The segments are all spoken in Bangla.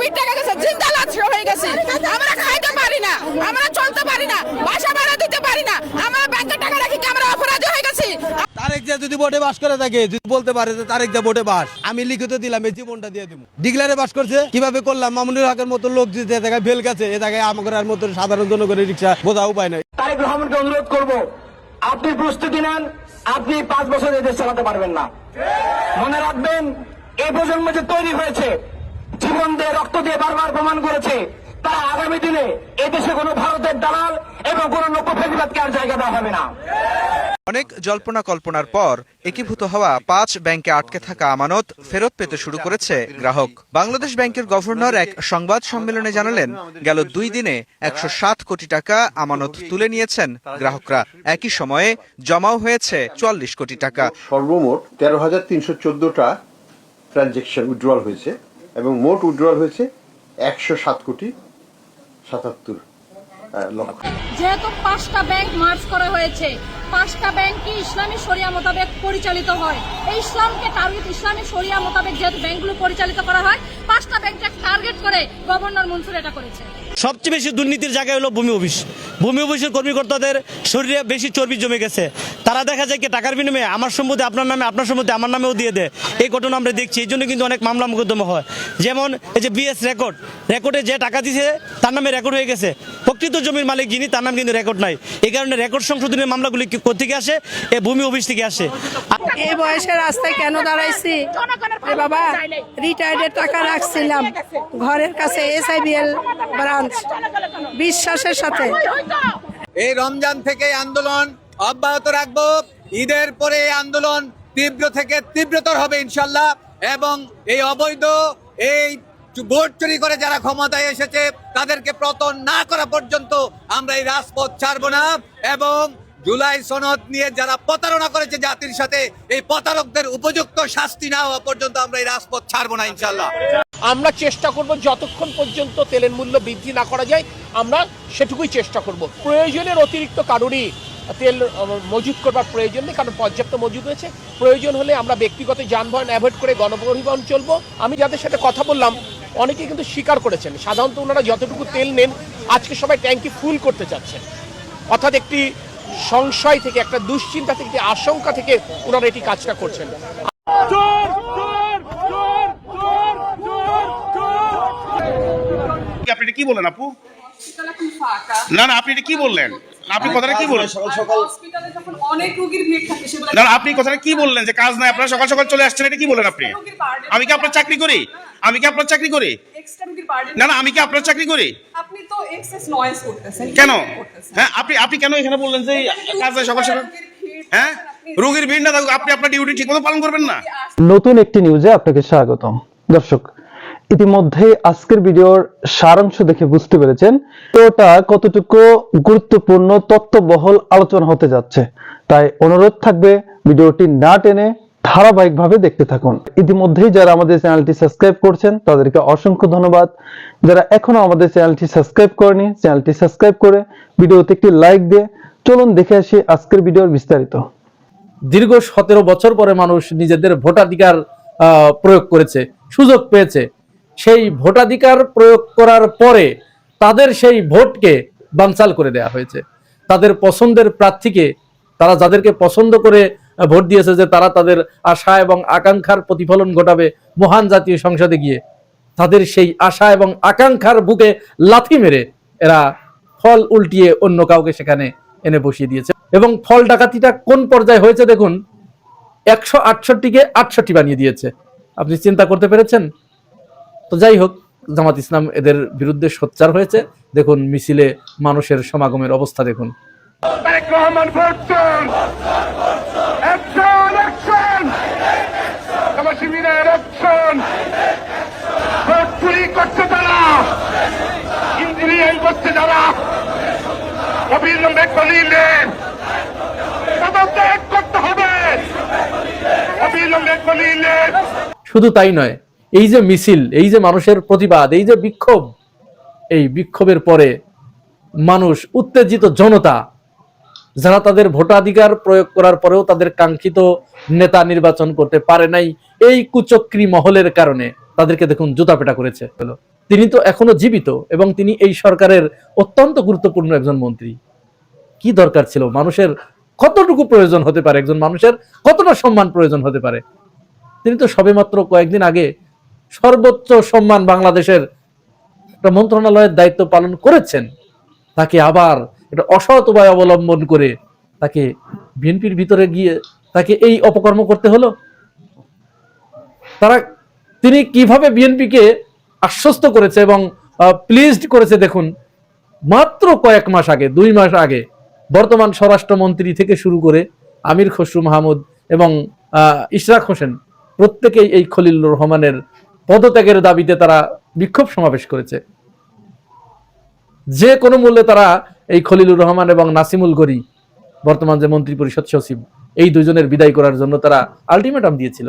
ইট টাকা গেছে, জিন্দা লাশ হয়ে গেছে। আমরা খাইতে পারি না, আমরা চলতে পারি না, বাসা ভাড়া দিতে পারি না, আমরা ব্যাংকে টাকা রাখি কি আমরা অপরাধী হয়ে গেছি। তারেক যে যদি ভোটে বাস করে থাকে, যদি বলতে পারে যে তারেক যে ভোটে বাস, আমি লিখিত দিলাম এই জীবনটা দিয়ে দিব। ডিগলারে বাস করছে কিভাবে করলাম, মামুনুল হকের মতো লোক যে জায়গায় ফেল গেছে, এ জায়গায় আমাদের মতো সাধারণ জনগণের রিক্সা বোঝা উপায় নাই। তারেক রহমানকে অনুরোধ করব, আপনি প্রস্তুতি নেন, আপনি 5 বছর এই দেশ চালাতে পারবেন না। মনে রাখবেন, এই প্রজন্ম যে তৈরি হয়েছে, জীবন দিয়ে রক্ত দিয়ে বারবার প্রমাণ করেছে, তারা আগামী দিনে এদেশে কোনো ভারতের দালাল এবং কোনো লোক ফেসিবাদকে আর জায়গা দেওয়া হবে না। অনেক জল্পনা কল্পনার পর একীভূত হওয়া 5 ব্যাংকে আটকে থাকা আমানত ফেরত পেতে শুরু করেছে গ্রাহক। বাংলাদেশ ব্যাংকের গভর্নর এক সংবাদ সম্মেলনে জানালেন, গেল 2 দিনে 107 কোটি টাকা আমানত তুলে নিয়েছেন গ্রাহকরা। একই সময়ে জমাও হয়েছে 44 কোটি টাকা। সর্বমোট 13,314টা ট্রানজেকশন উইথড্রয়াল হয়েছে এবং মোট উইথড্রয়াল হয়েছে 107 কোটি 77 লক্ষ। যেহেতু 5টা ব্যাংক মার্জ করা হয়েছে, 5টা ব্যাংকই ইসলামী শরিয়া মোতাবেক পরিচালিত হয়। এই ইসলামী শরিয়া মোতাবেক যেহেতু ব্যাংকগুলো পরিচালিত করা হয়, 5টা ব্যাংককে টার্গেট করে গভর্নর মনসুর এটা করেছে। সবচেয়ে বেশি দুর্নীতির জায়গা হলো ভূমি অফিস। ভূমি অফিসের কর্মকর্তাদের শরীরে বেশি চর্বি জমে গেছে। তারা দেখা যায় কি টাকার বিনিময়ে আমার সম্পত্তি আপনার নামে, আপনার সম্পত্তি আমার নামেও দিয়ে দেয়। এই ঘটনা আমরা দেখছি। এই জন্য কিন্তু অনেক মামলা মোকদ্দমা হয়। যেমন এই যে বিএস রেকর্ডে যে টাকা দিছে তার নামে রেকর্ড হয়ে গেছে, প্রকৃত জমির মালিক যিনি তার নাম কিন্তু রেকর্ড নাই। এই কারণে রেকর্ড সংশোধনের মামলাগুলি কোথেকে আসে? এই ভূমি অফিস থেকে আসে। এই বয়সে রাস্তায় কেন দাঁড়াইছি বাবা? রিটায়ার্ডের টাকা রাখছিলাম ঘরের কাছে, SIBL ব্রাঞ্চ, বিশ্বাসের সাথে। এই রমজান থেকে আন্দোলন অব্যাহত রাখবো। ঈদের পরে এই আন্দোলন তীব্র থেকে তীব্রতর হবে ইনশাল্লাহ। এবং এই অবৈধ এই ভোট চুরি করে যারা ক্ষমতায় এসেছে তাদেরকে পতন না করা পর্যন্ত আমরা এই রাজপথ ছাড়বো না। এবং জুলাই সনদ নিয়ে যারা প্রতারণা করেছে জাতির সাথে, এই প্রতারকদের উপযুক্ত শাস্তি না হওয়া পর্যন্ত আমরা এই রাজপথ ছাড়বো না ইনশাল্লাহ। আমরা চেষ্টা করব যতক্ষণ পর্যন্ত তেলের মূল্য বৃদ্ধি না করা যায়, আমরা সেটুকুই চেষ্টা করব। প্রয়োজনের অতিরিক্ত কারোরই তেল মজুত করবার প্রয়োজন নেই, কারণ পর্যাপ্ত মজুদ রয়েছে। প্রয়োজন হলে আমরা ব্যক্তিগত যানবাহন অ্যাভয়েড করে গণপরিবহন চলবো। আমি যাদের সাথে কথা বললাম অনেকে কিন্তু স্বীকার করেছেন, সাধারণত ওনারা যতটুকু তেল নেন আজকে সবাই ট্যাঙ্কি ফুল করতে চাচ্ছেন। অর্থাৎ একটি সংশয় থেকে, একটা দুশ্চিন্তা থেকে, একটি আশঙ্কা থেকে ওনারা এটি কাজটা করছেন। আপনি কি বলেন আপু? না না, আপনি এটা কি বললেন? আপনি কথাটা কি বললেন? না আপনি কথাটা কি বললেন যে কাজ নাই, আপনারা সকাল সকাল চলে আসছেন, এটা কি বলেন আপনি? আমি কি আপনার চাকরি করি? আমি কি আপনার চাকরি করি? না না, আমি কি আপনার চাকরি করি? আপনি তো এক্সেস নয়েজ করতেছেন কেন? হ্যাঁ, আপনি কেন এখানে বললেন যে কাজ নাই সকাল সকাল? হ্যাঁ, রোগীর ভিড় না থাকুক, আপনি আপনার ডিউটি ঠিকমতো পালন করবেন না? নতুন একটি নিউজে আপনাকে স্বাগতম। দর্শক, ইতিমধ্যে আজকের ভিডিওর সারাংশ দেখে বুঝতে পেরেছেন ওটা কতটুকু গুরুত্বপূর্ণ তথ্যবহুল আলোচনা হতে যাচ্ছে। তাই অনুরোধ থাকবে ভিডিওটি না টেনে ধারাবাহিকভাবে দেখতে থাকুন। ইতিমধ্যেই যারা আমাদের চ্যানেলটি সাবস্ক্রাইব করছেন তাদেরকে অসংখ্য ধন্যবাদ। যারা এখনো আমাদের চ্যানেলটি সাবস্ক্রাইব করেনি, চ্যানেলটি সাবস্ক্রাইব করে ভিডিওতে একটি লাইক দিয়ে চলুন দেখে আসি আজকের ভিডিওর বিস্তারিত। দীর্ঘ 17 বছর পরে মানুষ নিজেদের ভোটাধিকার প্রয়োগ করেছে, সুযোগ পেয়েছে। সেই ভোটাধিকার প্রয়োগ করার পরে তাদের সেই ভোটকে বানচাল করে দেওয়া হয়েছে। তাদের পছন্দের প্রার্থীকে, তারা যাদেরকে পছন্দ করে ভোট দিয়েছে যে তারা তাদের আশা এবং আকাঙ্ক্ষার প্রতিফলন ঘটাবে মহান জাতীয় সংসদে গিয়ে, তাদের সেই আশা এবং আকাঙ্ক্ষার বুকে লাথি মেরে এরা ফল উল্টিয়ে অন্য কাউকে সেখানে এনে বসিয়ে দিয়েছে। এবং ফল ডাকাতিটা কোন পর্যায়ে হয়েছে দেখুন, 168কে 68 বানিয়ে দিয়েছে। আপনি চিন্তা করতে পেরেছেন? তো যাই হোক, জামাত ইসলাম এদের বিরুদ্ধে সোচ্চার হয়েছে। দেখুন মিছিলে মানুষের সমাগমের অবস্থা দেখুন। শুধু তাই নয়, এই যে মিছিল, এই যে মানুষের প্রতিবাদ, এই যে বিক্ষোভ, এই বিক্ষোভের পরে মানুষ, উত্তেজিত জনতা, যারা তাদের ভোটাধিকার প্রয়োগ করার পরেও তাদের কাঙ্ক্ষিত নেতা নির্বাচন করতে পারে নাই এই কুচক্রী মহলের কারণে, তাদেরকে দেখুন জুতাপেটা করেছে। তিনি তো এখনো জীবিত এবং তিনি এই সরকারের অত্যন্ত গুরুত্বপূর্ণ একজন মন্ত্রী। কি দরকার ছিল? মানুষের কতটুকু প্রয়োজন হতে পারে, একজন মানুষের কতটা সম্মান প্রয়োজন হতে পারে? তিনি তো সবেমাত্র কয়েকদিন আগে সর্বোচ্চ সম্মান বাংলাদেশের একটা মন্ত্রণালয়ের দায়িত্ব পালন করেছেন। তাকে আবার একটা অসৎ উপায় অবলম্বন করে তাকে বিএনপির ভিতরে গিয়ে তাকে এই অপকর্ম করতে হলো। তিনি কিভাবে বিএনপিকে আশ্বস্ত করেছে এবং প্লিজড করেছে দেখুন। মাত্র কয়েক মাস আগে, 2 মাস আগে বর্তমান স্বরাষ্ট্রমন্ত্রী থেকে শুরু করে আমির খসরু মাহমুদ এবং ইশরাক হোসেন প্রত্যেকেই এই খলিলুর রহমানের পদত্যাগের দাবিতে তারা বিক্ষোভ সমাবেশ করেছে। যে কোনো মূল্যে তারা এই খলিলুর রহমান এবং নাসিমুল গনি, বর্তমান যে মন্ত্রী পরিষদ সচিব, এই দুইজনের বিদায় করার জন্য তারা আলটিমেটাম দিয়েছিল।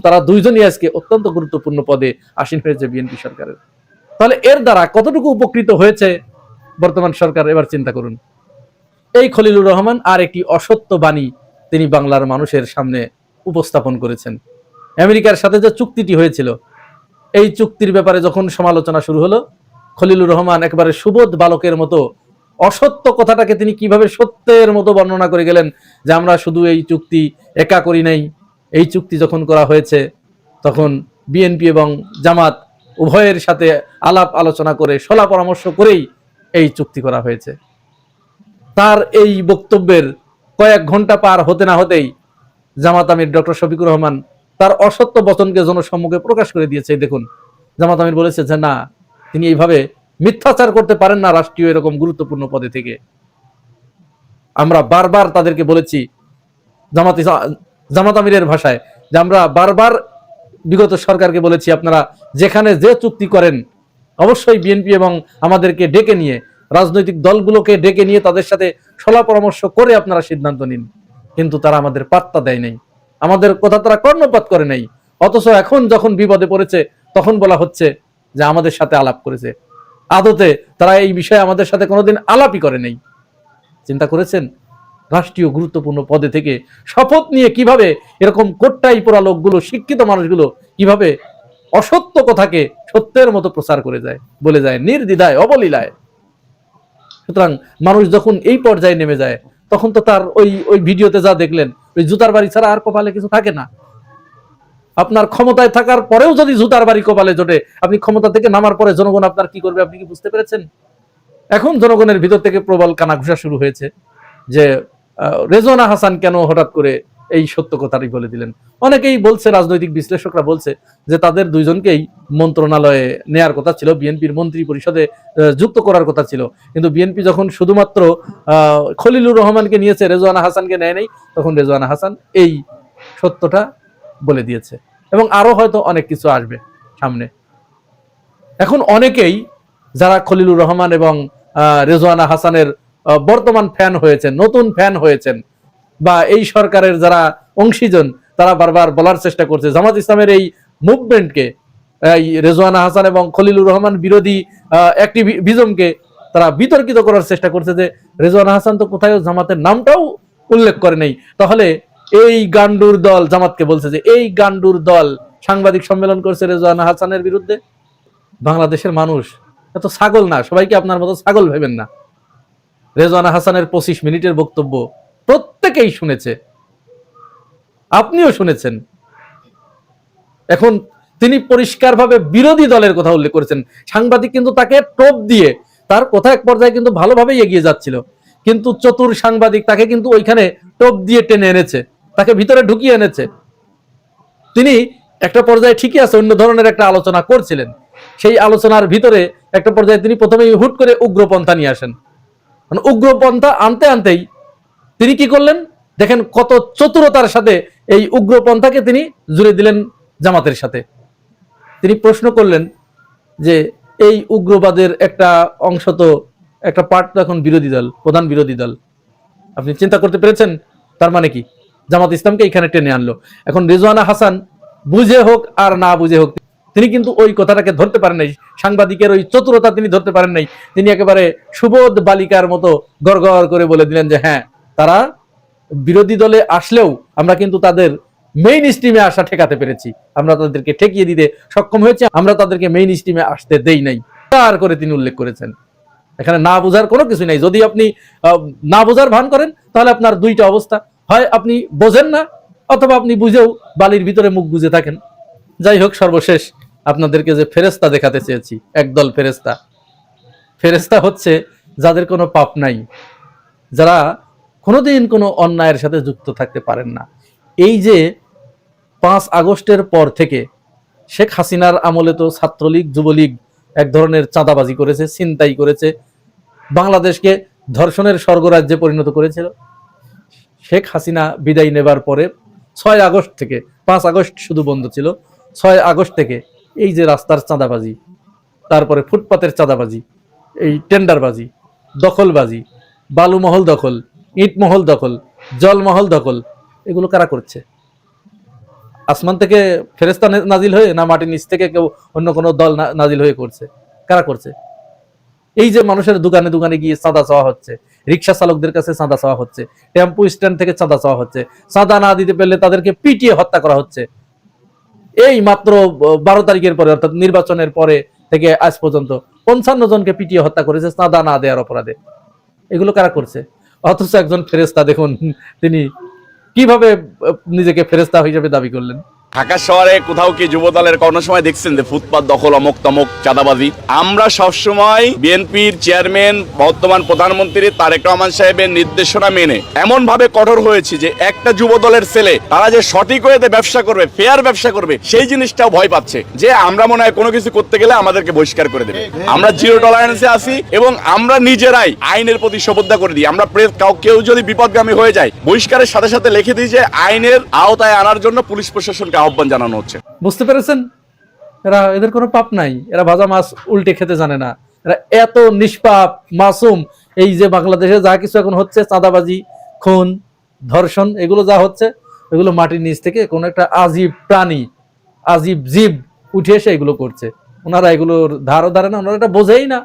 তারা দুইজনই আজকে অত্যন্ত গুরুত্বপূর্ণ পদে আসীন হয়েছে বিএনপি সরকারের। তাহলে এর দ্বারা কতটুকু উপকৃত হয়েছে বর্তমান সরকার, এবার চিন্তা করুন। এই খলিলুর রহমান আর একটি অসত্য বাণী তিনি বাংলার মানুষের সামনে উপস্থাপন করেছেন। আমেরিকার সাথে যে চুক্তিটি হয়েছিল, এই চুক্তির ব্যাপারে যখন সমালোচনা শুরু হলো, খলিলুর রহমান একেবারে সুবোধ বালকের মতো অসত্য কথাটাকে তিনি কিভাবে সত্যের মতো বর্ণনা করে গেলেন যে আমরা শুধু এই চুক্তি একা করি নাই, এই চুক্তি যখন করা হয়েছে তখন বিএনপি এবং জামাত উভয়ের সাথে আলাপ আলোচনা করে সলা পরামর্শ করেই এই চুক্তি করা হয়েছে। তার এই বক্তব্যের কয়েক ঘন্টা পার হতে না হতেই জামাত আমির ডক্টর শফিকুর রহমান তার অসত্য বচনকে জনসম্মুখে প্রকাশ করে দিয়েছে। দেখুন, জামাত আমির বলেছে যে না, তিনি এইভাবে মিথ্যাচার করতে পারেন না রাষ্ট্রীয় এরকম গুরুত্বপূর্ণ পদে থেকে। আমরা বারবার তাদেরকে বলেছি, জামাত আমিরের ভাষায়, যে আমরা বারবার বিগত সরকারকে বলেছি আপনারা যেখানে যে চুক্তি করেন অবশ্যই বিএনপি এবং আমাদেরকে ডেকে নিয়ে, রাজনৈতিক দলগুলোকে ডেকে নিয়ে তাদের সাথে সলা পরামর্শ করে আপনারা সিদ্ধান্ত নিন। কিন্তু তারা আমাদের পাত্তা দেয় নাই, আমাদের কথা তারা কর্ণপাত করে নাই। অথচ এখন যখন বিপদে পড়েছে তখন বলা হচ্ছে যে আমাদের সাথে আলাপ করেছে। আদতে তারা এই বিষয়ে আমাদের সাথে কোনোদিন আলাপই করে নাই। চিন্তা করেছেন রাষ্ট্রীয় গুরুত্বপূর্ণ পদে থেকে শপথ নিয়ে কিভাবে এরকম কোট্টাই পোড়া লোকগুলো, শিক্ষিত মানুষগুলো কিভাবে অসত্য কথাকে সত্যের মতো প্রচার করে যায়, বলে যায় নির্দ্বিধায়, অবলীলায়। সুতরাং মানুষ যখন এই পর্যায়ে নেমে যায় তখন তো তার ওই ভিডিওতে যা দেখলেন, ওই জুতার বাড়ি ছাড়া আর কপালে কিছু থাকে না। আপনার ক্ষমতায় থাকার পরেও যদি জুতার বাড়ি কপালে জোটে, আপনি ক্ষমতা থেকে নামার পরে জনগণ আপনার কি করবে আপনি কি বুঝতে পেরেছেন? এখন জনগণের ভিতর থেকে প্রবল কানাঘুষা শুরু হয়েছে যে রেজওয়ানা হাসান কেন হঠাৎ করে এই সত্য কথাটি বলে দিলেন। অনেকেই বলছে, রাজনৈতিক বিশ্লেষকরা বলছে যে তাদের দুইজনকেই মন্ত্রণালয়ে নেয়ার কথা ছিল, বিএনপির মন্ত্রী পরিষদে যুক্ত করার কথা ছিল। কিন্তু বিএনপি যখন শুধুমাত্র খলিলুর রহমানকে নিয়েছে, রেজওয়ানা হাসানকে নেয় নাই, তখন রেজওয়ানা হাসান এই সত্যটা বলে দিয়েছে। এবং আরো হয়তো অনেক কিছু আসবে সামনে। এখন অনেকেই যারা খলিলুর রহমান এবং রেজওয়ানা হাসানের বর্তমান ফ্যান হয়েছেন, নতুন ফ্যান হয়েছেন, বা এই সরকারের যারা অংশীজন, তারা বারবার বলার চেষ্টা করছে জামাত ইসলামের এই মুভমেন্টকে, এই রেজওয়ানা হাসান এবং খলিলুর রহমান বিরোধী অ্যাক্টিভিজমকে তারা বিতর্কিত করার চেষ্টা করছে যে রেজওয়ানা হাসান তো কোথায় জামাতের নামটাও উল্লেখ করে নেই। তাহলে এই গান্ডুর দল জামাতকে বলছে যে এই গান্ডুর দল সাংবাদিক সম্মেলন করছে রেজওয়ানা হাসানের বিরুদ্ধে। বাংলাদেশের মানুষ এত ছাগল না, সবাইকে আপনার মতো ছাগল ভেবেন না। রেজওয়ানা হাসানের 25 মিনিটের বক্তব্য প্রত্যেকেই শুনেছে, আপনিও শুনেছেন। এখন তিনি পরিষ্কারভাবে বিরোধী দলের কথা উল্লেখ করেছেন। সাংবাদিক কিন্তু তাকে টোপ দিয়ে, তার কথা এক পর্যায়ে কিন্তু ভালোভাবেই এগিয়ে যাচ্ছিল, কিন্তু চতুর সাংবাদিক তাকে কিন্তু ওইখানে টোপ দিয়ে টেনে এনেছে, তাকে ভিতরে ঢুকিয়ে এনেছে। তিনি একটা পর্যায়ে ঠিকই আছে, অন্য ধরনের একটা আলোচনা করছিলেন, সেই আলোচনার ভিতরে একটা পর্যায়ে তিনি প্রথমেই হুট করে উগ্রপন্থা নিয়ে আসেন। উগ্রপন্থা আনতে আনতেই তিনি কি করলেন দেখেন, কত চতুরতার সাথে এই উগ্রপন্থাকে তিনি জুড়ে দিলেন জামাতের সাথে। তিনি প্রশ্ন করলেন যে এই উগ্রবাদের একটা অংশ তো, একটা পার্ট তো এখন বিরোধী দল, প্রধান বিরোধী দল। আপনি চিন্তা করতে পেরেছেন? তার মানে কি জামাত ইসলামকে এখানে টেনে আনলো। এখন রেজওয়ানা হাসান বুঝে হোক আর না বুঝে হোক, তিনি কিন্তু ওই কথাটাকে ধরতে পারেন নাই, সাংবাদিকের ওই চতুরতা তিনি ধরতে পারেন নাই। তিনি একেবারে সুবোধ বালিকার মতো গড়গড় করে বলে দিলেন যে হ্যাঁ, তারা বিরোধী দলে আসলেও আমরা কিন্তু তাদের মেইন স্ট্রিমে আসা ঠেকাতে পেরেছি, আমরা তাদেরকে ঠেকিয়ে দিতে সক্ষম হয়েছে, আমরা তাদেরকে মেইন স্ট্রিমে আসতে দেই নাই, তার করে তিনি উল্লেখ করেছেন। এখানে না বোঝার কোনো কিছু নাই। যদি আপনি না বোঝার ভান করেন তাহলে আপনার দুইটা অবস্থা, হয় আপনি বোঝেন না অথবা আপনি বুঝেও বালির ভিতরে মুখ গুজে থাকেন। যাই হোক, সর্বশেষ আপনাদেরকে যে ফেরেস্তা দেখাতে চেয়েছি, একদল ফেরেস্তা। ফেরেস্তা হচ্ছে যাদের কোনো পাপ নাই, যারা কোনোদিন কোনো অন্যায়ের সাথে যুক্ত থাকতে পারেন না। এই যে 5 আগস্টের পর থেকে শেখ হাসিনার আমলে তো ছাত্রলীগ যুবলীগ এক ধরনের চাঁদাবাজি করেছে, ছিনতাই করেছে, বাংলাদেশকে ধর্ষণের স্বর্গরাজ্যে পরিণত করেছিল। শেখ হাসিনা বিদায় নেবার পরে 6 আগস্ট থেকে, 5 আগস্ট শুধু বন্ধ ছিল, 6 আগস্ট থেকে এই যে রাস্তার চাঁদাবাজি, তারপরে ফুটপাতের চাঁদাবাজি, এই টেন্ডারবাজি, দখলবাজি, বালুমহল দখল, ইটমহল দখল, জলমহল দখল, এগুলো কারা করছে? আসমান থেকে ফেরেশতা নাজিল হয়ে, না মাটির নিচ থেকে কেউ অন্য কোনো দল নাজিল হয়ে করছে? কারা করছে? এই যে মানুষের দোকানে দোকানে গিয়ে চাঁদা চাওয়া হচ্ছে, রিক্সা চালকদের কাছে চাঁদা চাওয়া হচ্ছে, টেম্পো স্ট্যান্ড থেকে চাঁদা চাওয়া হচ্ছে, চাঁদা না দিতে পারলে তাদেরকে পিটিয়ে হত্যা করা হচ্ছে। এই মাত্র 12 তারিখের পরে, অর্থাৎ নির্বাচনের পরে থেকে আজ পর্যন্ত 55 জনকে পিটিয়ে হত্যা করেছে চাঁদা না দেওয়ার অপরাধে। এগুলো কারা করছে? অথচ একজন ফেরেশতা, দেখুন তিনি কিভাবে নিজেকে ফেরেশতা হিসেবে দাবি করলেন। ঢাকা শহরে কোথাও কি যুবদলের কোনো সময় দেখছেন যে ফুটপাত দখল, অমুক তমুক চাঁদাবাজি? আমরা সবসময় বিএনপির চেয়ারম্যান বর্তমান প্রধানমন্ত্রী তারেক রহমান সাহেবের নির্দেশনা মেনে এমন ভাবে কঠোর হয়েছি যে একটা যুবদলের ছেলে তারা যে সঠিক ওয়েতে ব্যবসা করবে, ফেয়ার ব্যবসা করবে, সেই জিনিসটাও ভয় পাচ্ছে যে আমরা মনে হয় কোনো কিছু করতে গেলে আমাদেরকে বহিষ্কার করে দেবে। আমরা জিরো টলারেন্সে আছি এবং আমরা নিজেরাই আইনের প্রতি শপথ করে দিই। আমরা কেউ যদি বিপদগামী হয়ে যায়, বহিষ্কারের সাথে সাথে লিখে দিই যে আইনের আওতায় আনার জন্য পুলিশ প্রশাসনকে আহ্বান জানানো হচ্ছে। বুঝতে পেরেছেন? এদের কোনো পাপ নাই, এরা ভাজা মাছ উল্টে খেতে জানে না, এরা এত নিষ্পাপ মাসুম। এই যে বাংলাদেশে যা কিছু এখন হচ্ছে, চাঁদাবাজি, খুন, ধর্ষণ, এগুলো যা হচ্ছে, এগুলো মাটির নিচ থেকে কোনো একটা আজীব প্রাণী, আজীব জীব উঠে এসে এগুলো করছে। ওনারা এগুলোর ধারও ধারে না, ওনারা এটা বোঝেই না।